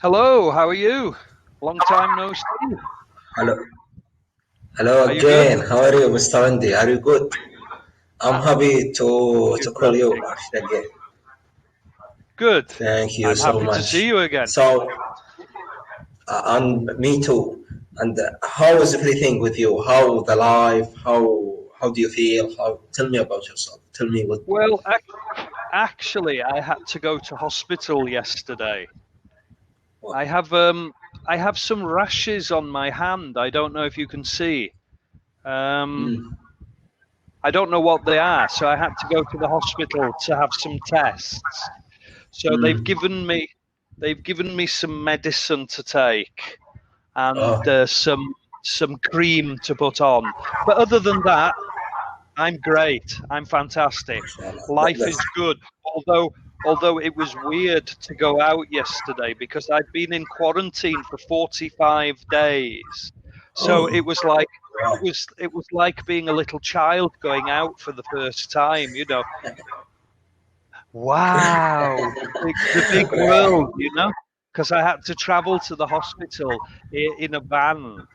Hello, how are you? Long time no see. Hello, hello Are you good? again. How are you, Mr. Andy? Are you good? I'm Uh, happy Thank to you to for call you asking. actually again. Good. Thank you I'm so happy to see much. you again. And me too. And how is everything with you? How the life? How do you feel? How? Tell me about yourself. Tell me what. Well, actually, I had to go to hospital yesterday. what I have um I have some rashes on my hand. I don't know if you can see. Um, mm, I don't know what they are, so I had to go to the hospital to have some tests. So mm. they've given me some medicine to take and Oh, some cream to put on. But other than that, I'm great. I'm fantastic. mashallah. Life That's is good. Although it was weird to go out yesterday because I'd been in quarantine for 45 days. So oh, wow. it was like being a little child going out for the first time, you know. Wow, the big Right. world, you know, because I had to travel to the hospital in a van.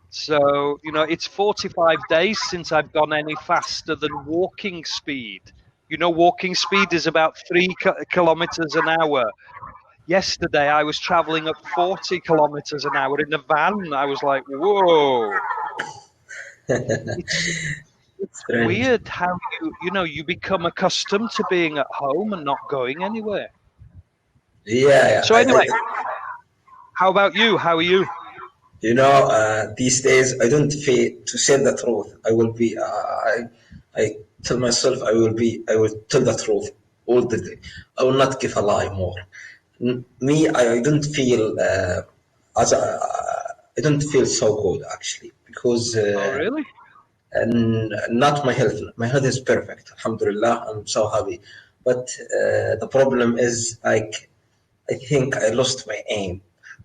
So, you know, it's 45 days since I've gone any faster than walking speed. You know, walking speed is about 3 kilometers an hour. Yesterday, I was traveling at 40 kilometers an hour in a van. I was like, whoa. It's it's Strange. weird how you know, you become accustomed to being at home and not going anywhere. Yeah, yeah. So anyway, how about you? How are you? These days I don't feel to say the truth. I tell myself I will tell the truth all the day. I will not give a lie more. I don't feel as I don't feel so good actually because Oh, really? and not my health. My health is perfect. Alhamdulillah, I'm so happy. But the problem is like I think I lost my aim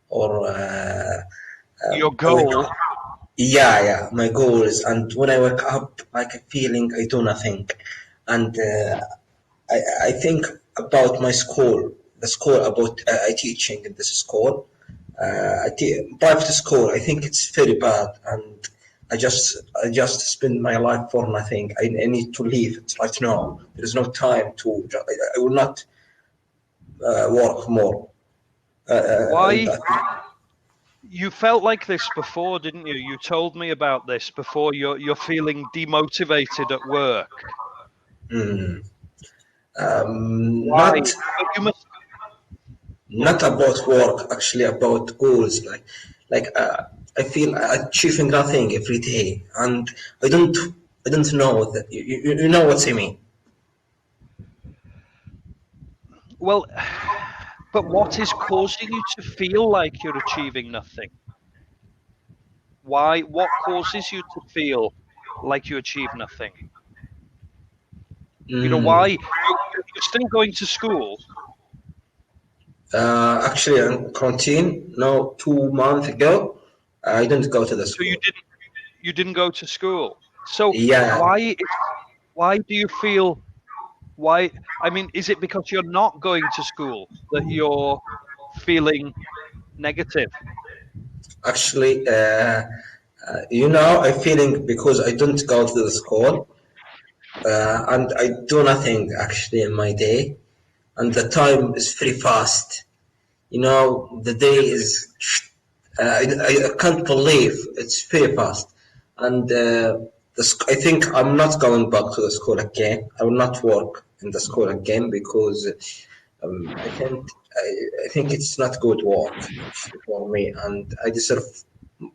or. Your I wake goal. up. Yeah, yeah, my goals. And when I wake up, like a feeling I do nothing. And I think about my school, the school about I teaching in this school. Private school. I think it's very bad, and I just spend my life for nothing. I need to leave it right now. There is no time to. I will not work more. And Why? You felt like this before, didn't you? You told me about this before. You're feeling demotivated at work. Why? not But you must go not on. about work, actually about goals. Like I feel achieving nothing every day, and i don't I don't know that you know what I mean. Well, but what is causing you to feel like you're achieving nothing? Why? What causes you to feel like you achieve nothing? You know, why? mm, You're still going to school, Actually in quarantine no 2 months ago I didn't go to the so school. you didn't go to school. So Yeah, why do you feel why? I mean, is it because you're not going to school that you're feeling negative? actually I feeling because I don't go to the school, and I do nothing actually in my day, and the time is very fast. The day is. I can't believe it's very fast, and I think I'm not going back to the school again. I will not work in the school again because I think it's not good work actually for me, and I deserve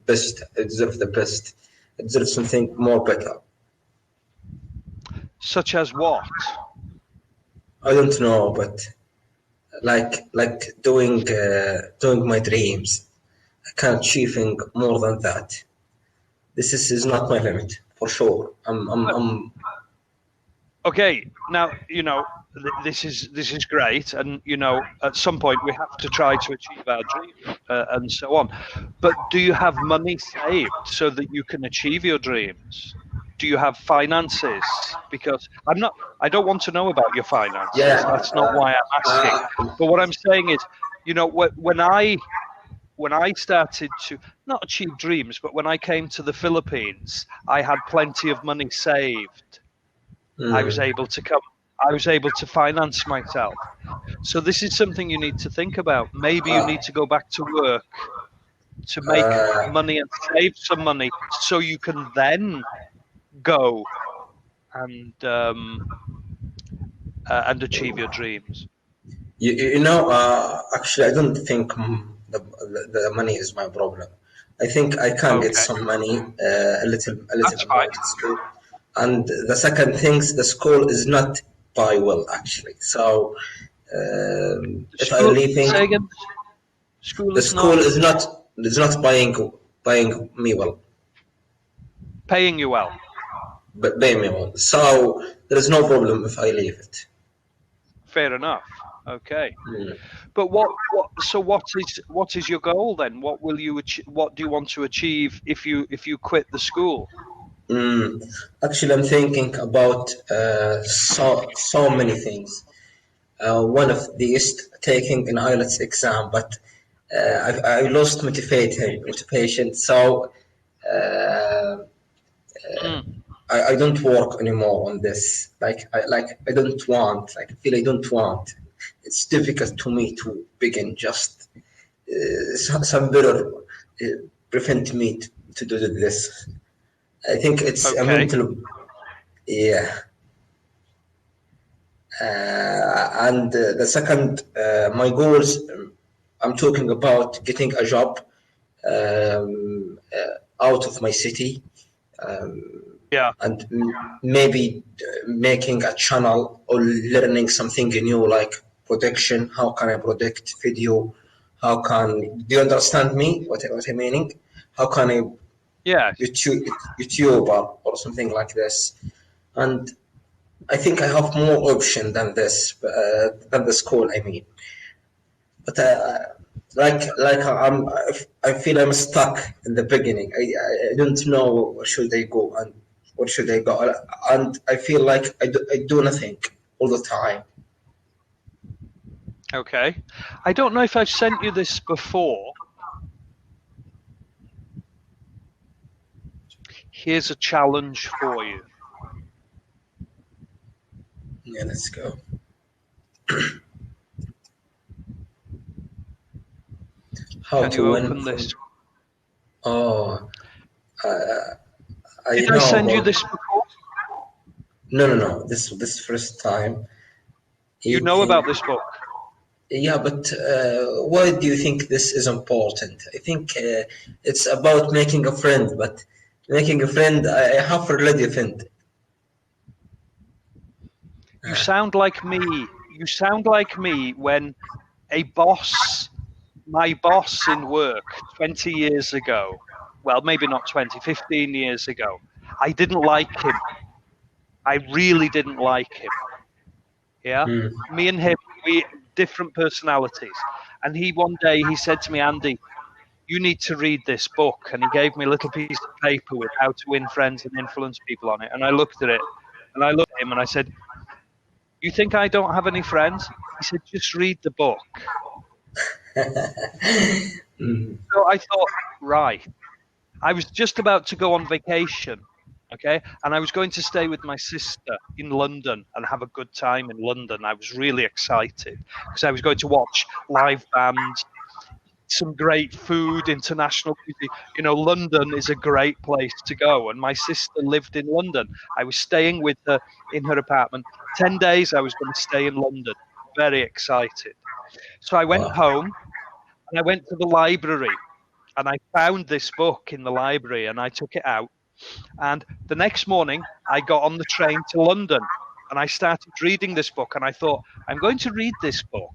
best. I deserve the best. I deserve something more better. Such as what? I don't know, but like doing my dreams. I can't achieving more than that. This is not my limit for sure. I'm Okay, now you know this is great, and you know at some point we have to try to achieve our dreams and so on. But do you have money saved so that you can achieve your dreams? Do you have finances? Because I don't want to know about your finances. yeah. That's not why I'm asking. But what I'm saying is, you know, when I started to not achieve dreams, but when I came to the Philippines, I had plenty of money saved. I was able to come. I was able to finance myself. So this is something you need to think about. Maybe you need to go back to work to make money and save some money, so you can then go and achieve your dreams. You know, actually, I don't think the money is my problem. I think I can get Okay, some money, a little that's fine. amount at school. And the second things, the school is not buy well actually. So if I School, really think say again. School the is school not is not buying me well, paying you well. but pay me well. So there is no problem if I leave it. Fair enough. Okay. Mm. But so what is your goal then? What will you what do you want to achieve if you quit the school? Mm. Actually, I'm thinking about so many things. One of these taking an IELTS exam, but I lost motivation. So uh, Mm. I don't work anymore on this. I don't want. Like I feel I don't want. It's difficult to me to begin. Just some better prevent me to do this. I think it's a Okay. mental. Yeah. And the second, my goals, I'm talking about getting a job out of my city, Yeah. and maybe making a channel or learning something new like production. How can I protect video? Do you understand me? What I'm meaning? How can I Yeah. YouTuber or something like this? And I think I have more option than the school. I mean, but I feel I'm stuck in the beginning. I don't know where should I go and where should I go, and I feel like I do nothing all the time. Okay. I don't know if I've sent you this before. Here's a challenge for you. Yeah, let's go. How Can to you win open from? this? Oh, I Did I know send you about. this before? No. This first time. You know Eating. about this book? Yeah, but why do you think this is important? I think it's about making a friend, but making a friend, I have already a friend. You sound like me. You sound like me when my boss in work 20 years ago, well, maybe not 20, 15 years ago, I didn't like him. I really didn't like him. Yeah. Mm. Me and him, we different personalities. And one day he said to me, Andy, you need to read this book. And he gave me a little piece of paper with how to win friends and influence people on it. And I looked at it and I looked at him and I said, you think I don't have any friends? He said, just read the book. Mm. So I thought, right. I was just about to go on vacation, okay? And I was going to stay with my sister in London and have a good time in London. I was really excited because I was going to watch live bands, some great food, international music. You know, London is a great place to go. And my sister lived in London. I was staying with her in her apartment. 10 days I was going to stay in London. Very excited. So I went Wow. home and I went to the library and I found this book in the library and I took it out. And the next morning, I got on the train to London and I started reading this book. And I thought, I'm going to read this book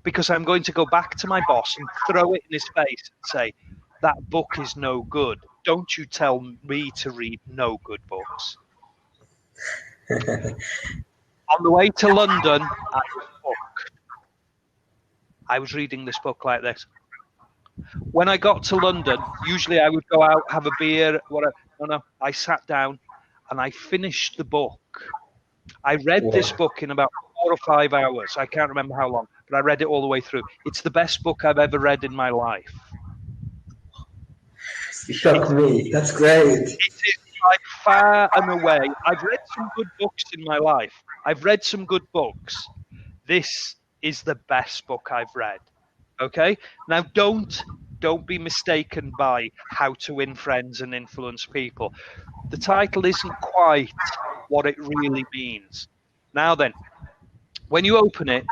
because I'm going to go back to my boss and throw it in his face and say, that book is no good. Don't you tell me to read no good books. On the way to London, I was hooked. I was reading this book like this. When I got to London, usually I would go out, have a beer, whatever. No, I sat down and I finished the book. I read this Wow. book in about 4 or 5 hours. I can't remember how long. but I read it all the way through. It's the best book I've ever read in my life. You shocked me. That's great. It is by far and away. I've read some good books in my life. I've read some good books. This is the best book I've read. Okay? Now, don't be mistaken by How to Win Friends and Influence People. The title isn't quite what it really means. Now then, when you open it,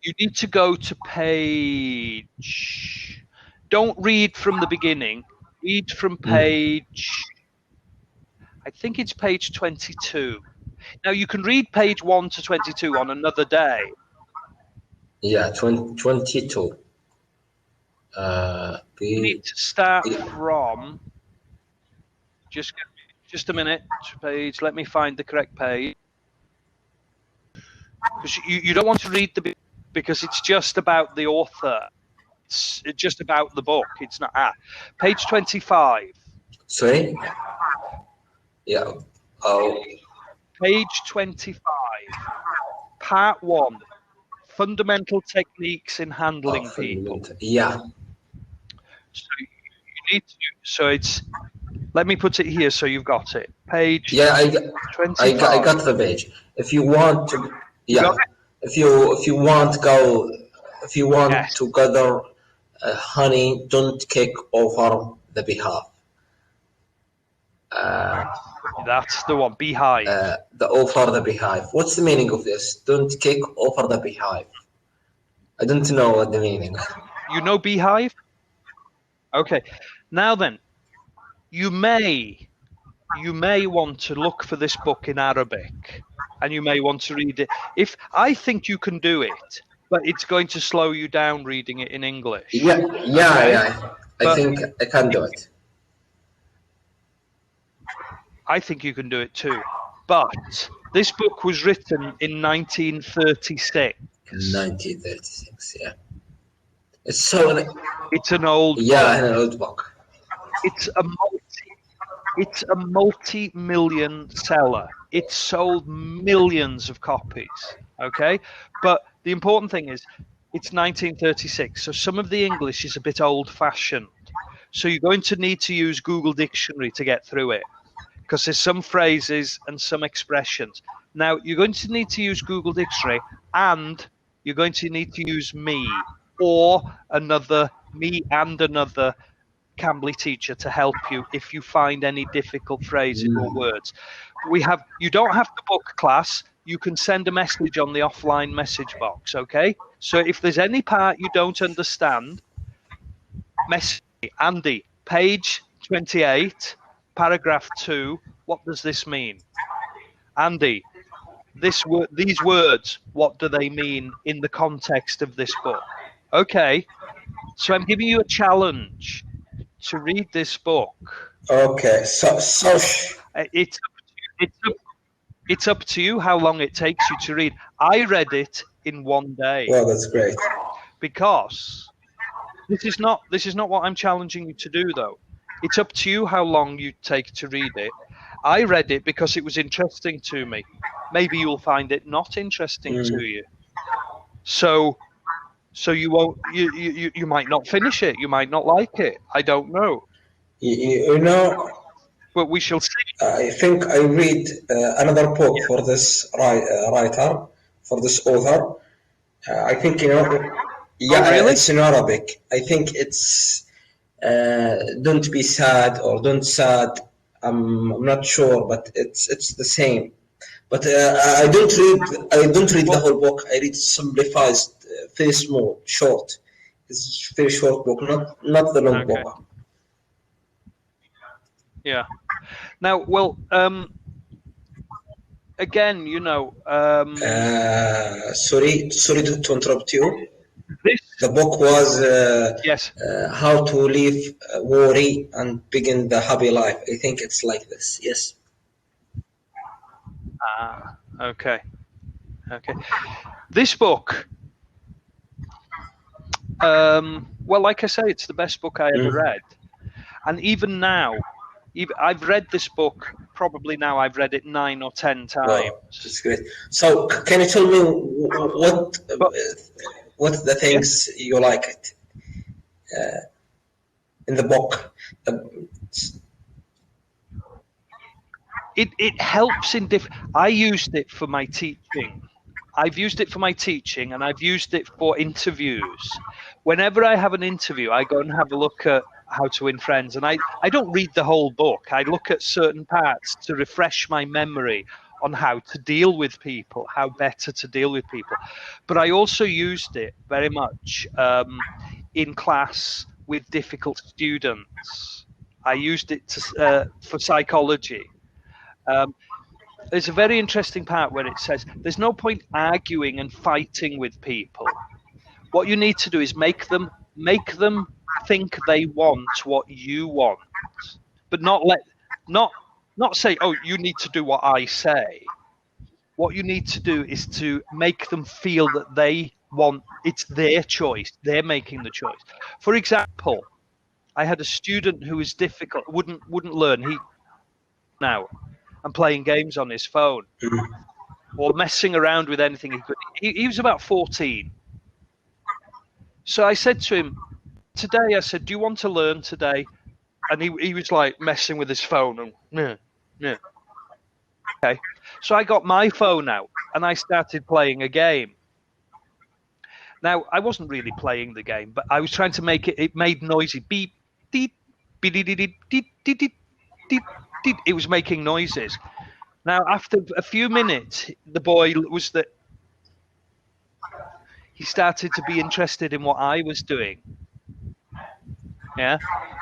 you need to go to page... Don't read from the beginning. Read from page... I think it's page 22. Now, you can read page 1 to 22 on another day. Yeah, 22. You need to start from... Just a minute. Page. Let me find the correct page. Because you don't want to read the... Because it's just about the author. It's just about the book. It's not... Page 25. Sorry? Yeah. Oh. Page 25. Part 1. Fundamental techniques in handling people. Yeah. So you need to... So it's... Let me put it here so you've got it. Page 25. I got the page. If you want to... Yeah. If you want to gather honey, don't kick over the beehive. That's the one. Beehive. Over the beehive. What's the meaning of this? Don't kick over the beehive. I don't know what the meaning. You know beehive? Okay. Now then, you may want to look for this book in Arabic, and you may want to read it. I think you can do it, but it's going to slow you down reading it in English. Yeah. I think I can do it. I think you can do it too. But this book was written in 1936. 1936, yeah. It's an old book. An old book. It's a multi-million seller. It sold millions of copies, okay? But the important thing is it's 1936, so some of the English is a bit old-fashioned. So you're going to need to use Google Dictionary to get through it, because there's some phrases and some expressions. Now, you're going to need to use Google Dictionary, and you're going to need to use me and another Cambly teacher to help you if you find any difficult phrases or words. You don't have to book class. You can send a message on the offline message box, okay? So if there's any part you don't understand, message me. Andy, page 28, paragraph 2, what does this mean? Andy, these words, what do they mean in the context of this book? Okay, so I'm giving you a challenge to read this book. Okay, so it's up to you how long it takes you to read. I read it in one day. Well, that's great. Because this is not what I'm challenging you to do, though. It's up to you how long you take to read it. I read it because it was interesting to me. Maybe you'll find it not interesting to you. So you won't. You might not finish it. You might not like it. I don't know. You know. But we shall see. I think I read another book for this writer, for this author. I think really? It's in Arabic. I think it's don't be sad or don't sad. I'm not sure, but it's the same. But I don't read the whole book. I read simplified, very small, short. It's very short book, not the long book. Yeah. Now, well, again, sorry to interrupt you. The book was yes. How to Leave Worry and Begin the Happy Life. I think it's like this. Yes. Okay. This book, well, like I say, it's the best book I ever read. And even now, I've read this book, probably now I've read it 9 or 10 times. Wow, that's great. So can you tell me What the things you like it in the book? It helps in I used it for my teaching. I've used it for my teaching, and I've used it for interviews. Whenever I have an interview, I go and have a look at How to Win Friends, and I don't read the whole book. I look at certain parts to refresh my memory on how to deal with people, how better to deal with people. But I also used it very much in class with difficult students. I used it for psychology. There's a very interesting part where it says there's no point arguing and fighting with people. What you need to do is make them think they want what you want, but not say, oh, you need to do what I say. What you need to do is to make them feel that they want, it's their choice. They're making the choice. For example, I had a student who was difficult, wouldn't learn. And playing games on his phone or messing around with anything he could. He was about 14. So I said to him, today, I said, do you want to learn today? And he was like messing with his phone. And, yeah. Okay. So I got my phone out and I started playing a game. Now, I wasn't really playing the game, but I was trying to make it made noisy. Beep, deep, beep, deep, deep, deep, deep, deep. It was making noises. Now, after a few minutes, the boy he started to be interested in what I was doing. Yeah,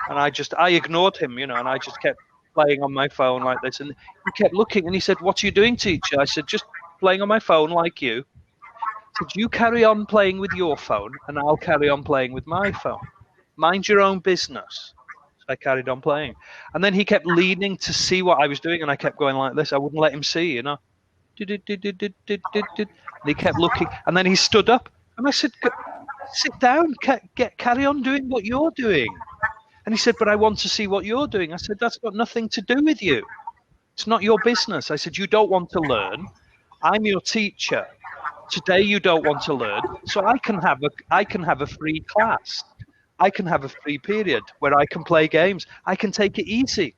and I ignored him, and I just kept playing on my phone like this. And he kept looking, and he said, "What are you doing, teacher?" I said, "Just playing on my phone like you." He said, "You carry on playing with your phone, and I'll carry on playing with my phone. Mind your own business." I carried on playing. And then he kept leaning to see what I was doing, and I kept going like this. I wouldn't let him see, And he kept looking. And then he stood up, and I said, sit down, carry on doing what you're doing. And he said, but I want to see what you're doing. I said, that's got nothing to do with you. It's not your business. I said, you don't want to learn. I'm your teacher. Today you don't want to learn, so I can have a free class. I can have a free period where I can play games. I can take it easy.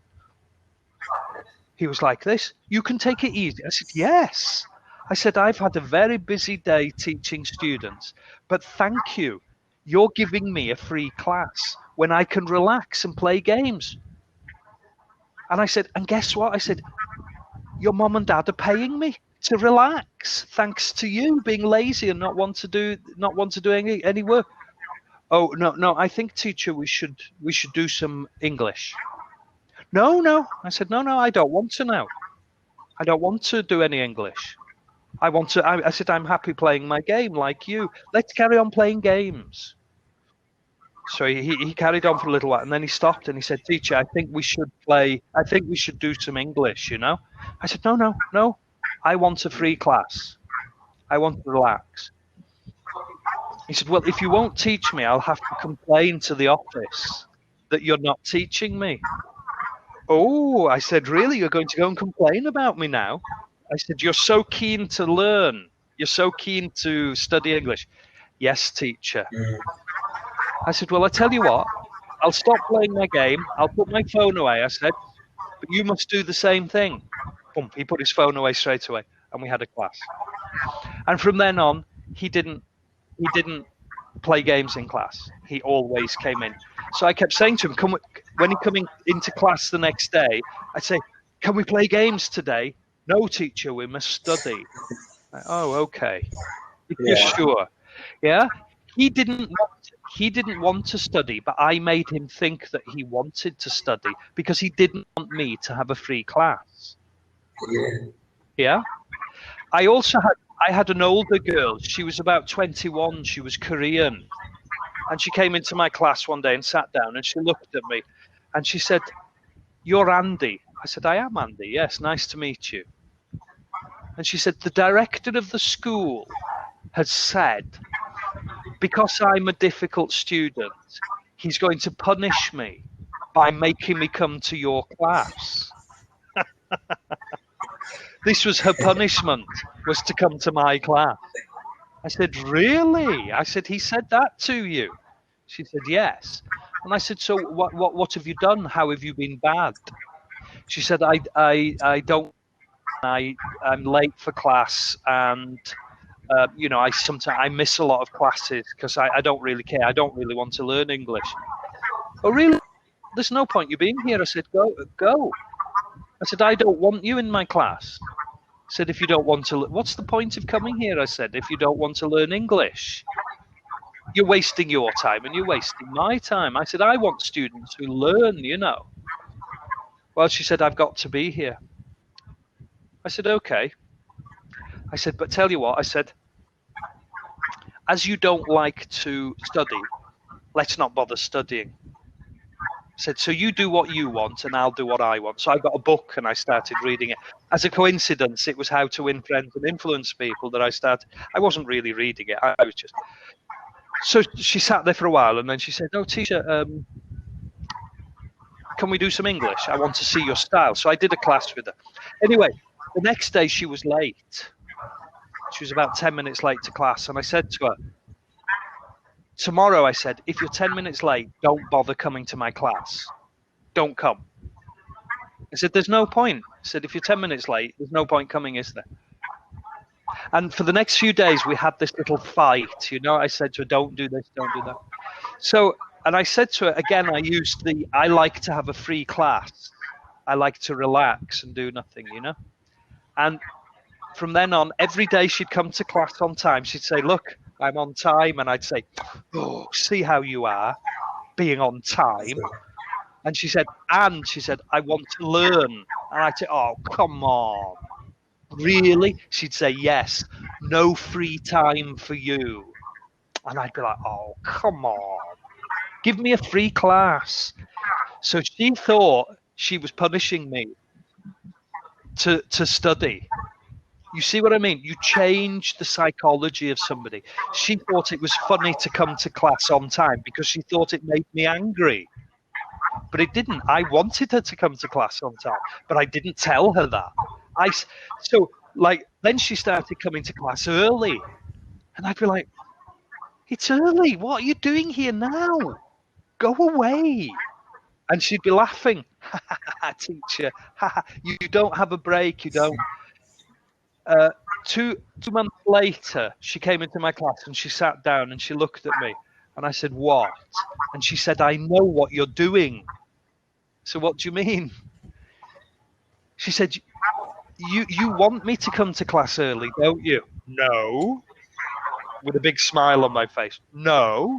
He was like this. You can take it easy. I said, yes. I said, I've had a very busy day teaching students, but thank you. You're giving me a free class when I can relax and play games. And I said, and guess what? I said, your mom and dad are paying me to relax, thanks to you being lazy and not want to do any work. Oh, no, I think, teacher, we should do some English. No. I said, no, I don't want to now. I don't want to do any English. I said, I'm happy playing my game like you. Let's carry on playing games. So he carried on for a little while, and then he stopped and he said, teacher, I think we should do some English, I said, no. I want a free class. I want to relax. He said, well, if you won't teach me, I'll have to complain to the office that you're not teaching me. Oh, I said, really? You're going to go and complain about me now? I said, you're so keen to learn. You're so keen to study English. Yes, teacher. I said, well, I tell you what, I'll stop playing my game. I'll put my phone away, I said, but you must do the same thing. Boom, he put his phone away straight away, and we had a class. And from then on, he didn't play games in class. He always came in. So I kept saying to him, when he coming into class the next day, I'd say, can we play games today? No, teacher, we must study. Oh, okay. If you're sure. Yeah? He didn't want to study, but I made him think that he wanted to study because he didn't want me to have a free class. Yeah? I had an older girl. She was about 21. She was Korean. And she came into my class one day and sat down, and she looked at me and she said, you're Andy. I said, I am Andy. Yes, nice to meet you. And she said, the director of the school has said, because I'm a difficult student, he's going to punish me by making me come to your class. This was her punishment, was to come to my class. I said, really? I said, he said that to you? She said, yes. And I said, so what have you done? How have you been bad? She said, I don't, I'm late for class, and you know, I miss a lot of classes because I don't really care. I don't really want to learn English. Oh, really? There's no point you being here. I said, go. I said, I don't want you in my class. I said, if you don't want to, what's the point of coming here? I said, if you don't want to learn English, you're wasting your time and you're wasting my time. I said, I want students who learn, you know. Well, she said, I've got to be here. I said, okay. I said, but tell you what, I said, as you don't like to study, let's not bother studying. I said, so you do what you want and I'll do what I want. So I got a book and I started reading it. As a coincidence, it was How to Win Friends and Influence People that I started. I wasn't really reading it. I was just... So she sat there for a while and then she said, no, Tisha, can we do some English? I want to see your style. So I did a class with her. Anyway, the next day she was late. She was about 10 minutes late to class. And I said to her, tomorrow, I said, if you're 10 minutes late, don't bother coming to my class. Don't come. I said, there's no point. I said, if you're 10 minutes late, there's no point coming, is there? And for the next few days, we had this little fight. You know, I said to her, don't do this, don't do that. So, and I said to her, again, I like to have a free class. I like to relax and do nothing, you know. And from then on, every day she'd come to class on time. She'd say, look, I'm on time. And I'd say, oh, see how you are being on time. And she said, I want to learn. And I'd say, oh, come on. Really? She'd say, yes, no free time for you. And I'd be like, oh, come on. Give me a free class. So she thought she was punishing me to study. You see what I mean? You change the psychology of somebody. She thought it was funny to come to class on time because she thought it made me angry. But it didn't. I wanted her to come to class on time, but I didn't tell her that. Then she started coming to class early. And I'd be like, it's early. What are you doing here now? Go away. And she'd be laughing. Teacher, you don't have a break. You don't. 2 months later, she came into my class and she sat down and she looked at me. And I said, what? And she said, I know what you're doing. So what do you mean? She said, you want me to come to class early, don't you? No. With a big smile on my face. No.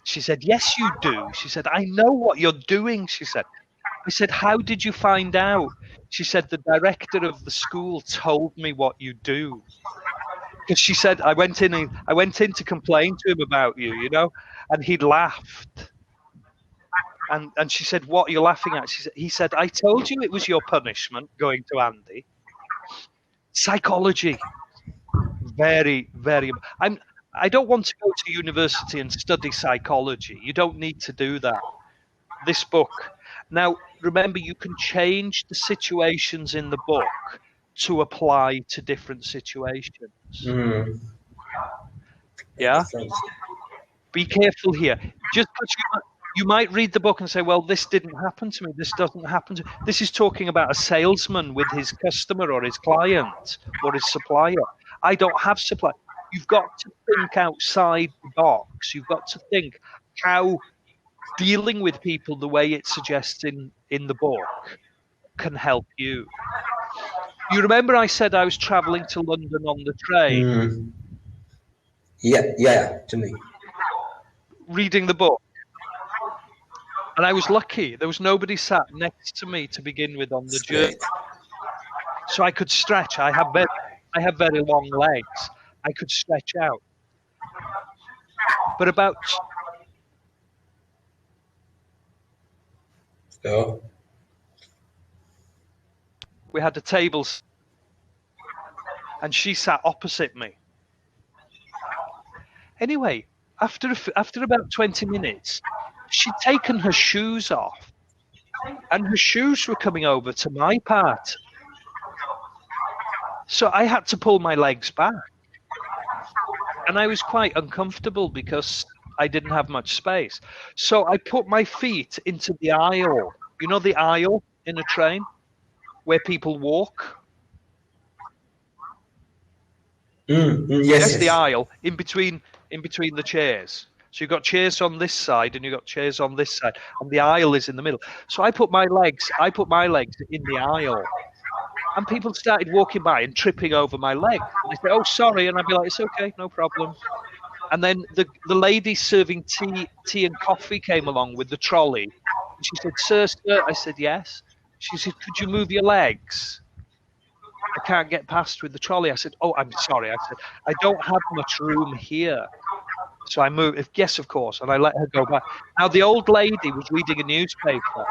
She said, yes, you do. She said, I know what you're doing, she said. I said, how did you find out? She said, the director of the school told me what you do. Because she said, I went in to complain to him about you, you know, and he laughed. And she said, what are you laughing at? He said, I told you it was your punishment going to Andy. Psychology. Very, very. I don't want to go to university and study psychology. You don't need to do that. This book. Now, remember, you can change the situations in the book to apply to different situations. Mm. Yeah? Be careful here. Just because you might read the book and say, well, this didn't happen to me. This doesn't happen to me. This is talking about a salesman with his customer or his client or his supplier. I don't have supply. You've got to think outside the box. You've got to think how dealing with people the way it suggests in the book can help you. You remember I said I was traveling to London on the train? Mm. Yeah, to me. Reading the book. And I was lucky. There was nobody sat next to me to begin with on the journey. So I could stretch. I have very long legs. I could stretch out. But about... So? We had a table and she sat opposite me. Anyway, after about 20 minutes, she'd taken her shoes off and her shoes were coming over to my part. So I had to pull my legs back. and I was quite uncomfortable because I didn't have much space. So I put my feet into the aisle. You know the aisle in a train where people walk? Yes, Yes, the yes. aisle in between the chairs. So you've got chairs on this side and you've got chairs on this side, and the aisle is in the middle. So I put my legs in the aisle, and people started walking by and tripping over my legs. And they say, "Oh, sorry," and I'd be like, "It's okay, no problem." And then the lady serving tea and coffee came along with the trolley, and she said, "Sir, sir," I said, "Yes." She said, "Could you move your legs? I can't get past with the trolley." I said, "Oh, I'm sorry." I said, "I don't have much room here." So I moved. Yes, of course. And I let her go back. Now, the old lady was reading a newspaper.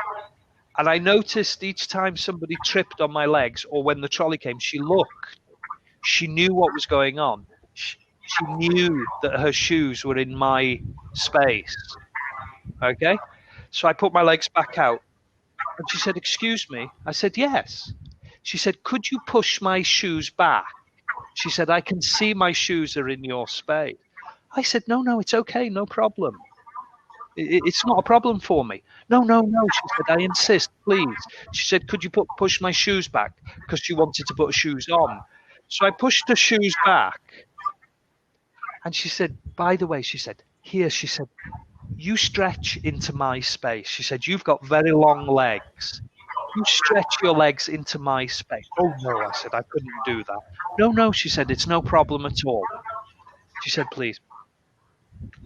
And I noticed each time somebody tripped on my legs or when the trolley came, she looked. She knew what was going on. She knew that her shoes were in my space. Okay? So I put my legs back out. And she said, "Excuse me." I said, "Yes." She said, "Could you push my shoes back?" She said, "I can see my shoes are in your space." I said, no, it's okay, no problem. It's not a problem for me. No, she said, "I insist, please." She said, "Could you push my shoes back?" Because she wanted to put shoes on. So I pushed the shoes back. And she said, "By the way," she said, "here," she said, "you stretch into my space." She said, "You've got very long legs. You stretch your legs into my space." "Oh, no," I said, "I couldn't do that." No, she said, "It's no problem at all." She said, "Please."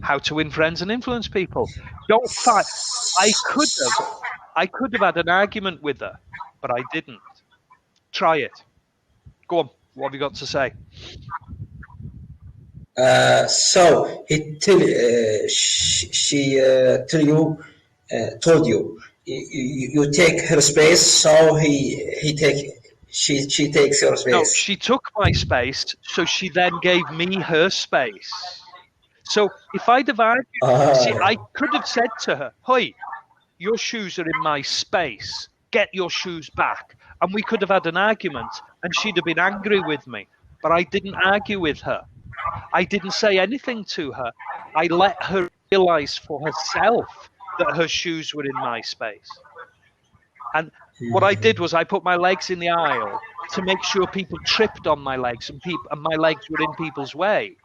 How to win friends and influence people. Don't fight. I could have had an argument with her, but I didn't. Try it. Go on. What have you got to say? So he told you, you take her space, so she takes your No, space. she took my space, so she then gave me her space. So if I'd have argued, see, I could have said to her, "Hey, your shoes are in my space. Get your shoes back." And we could have had an argument, and she'd have been angry with me. But I didn't argue with her. I didn't say anything to her. I let her realize for herself that her shoes were in my space. And what I did was I put my legs in the aisle to make sure people tripped on my legs and my legs were in people's way.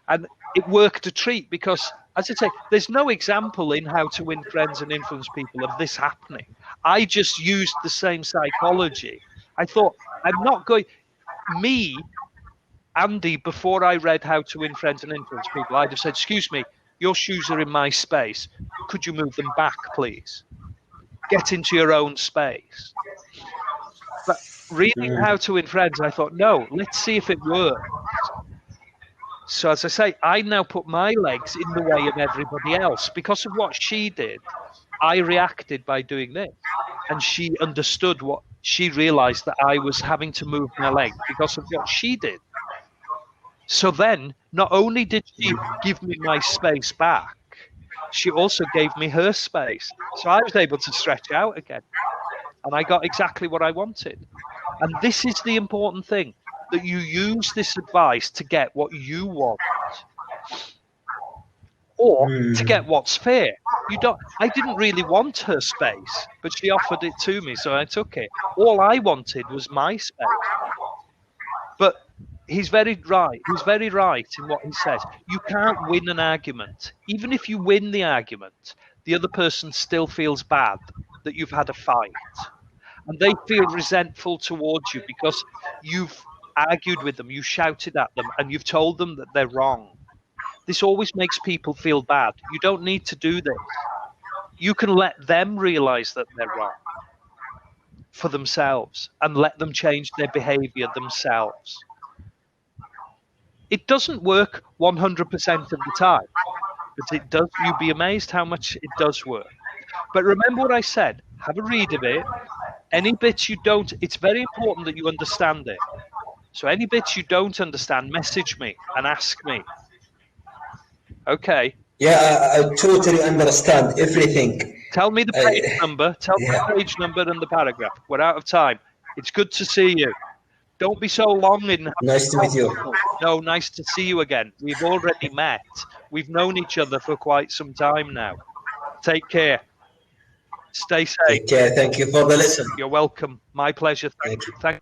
And it worked a treat because, as I say, there's no example in How to Win Friends and Influence People of this happening. I just used the same psychology. I thought, I'm not going, me, Andy, before I read How to Win Friends and Influence People, I'd have said, "Excuse me, your shoes are in my space. Could you move them back, please? Get into your own space." But reading How to Win Friends, I thought, no, let's see if it works. So as I say, I now put my legs in the way of everybody else. Because of what she did, I reacted by doing this. And she understood she realized that I was having to move my legs because of what she did. So then, not only did she give me my space back, she also gave me her space. So I was able to stretch out again. And I got exactly what I wanted. And this is the important thing, that you use this advice to get what you want or to get what's fair. I didn't really want her space, but she offered it to me, so I took it. All I wanted was my space. But he's very right. He's very right in what he says. You can't win an argument. Even if you win the argument, the other person still feels bad that you've had a fight. And they feel resentful towards you because you've argued with them, you shouted at them, and you've told them that they're wrong. This always makes people feel bad. You don't need to do this. You can let them realize that they're wrong for themselves and let them change their behavior themselves. It doesn't work 100% of the time, but it does. You'd be amazed how much it does work. But remember what I said, have a read of it. Any bits you don't, it's very important that you understand it. So any bits you don't understand, message me and ask me. Okay. Yeah, I totally understand everything. Tell me the page number. Tell me Yeah. the page number and the paragraph. We're out of time. It's good to see you. Don't be so long in. Nice to meet you. No, nice to see you again. We've already met. We've known each other for quite some time now. Take care. Stay safe. Take care. Thank you for the lesson. You're welcome. My pleasure. Thank you. Thank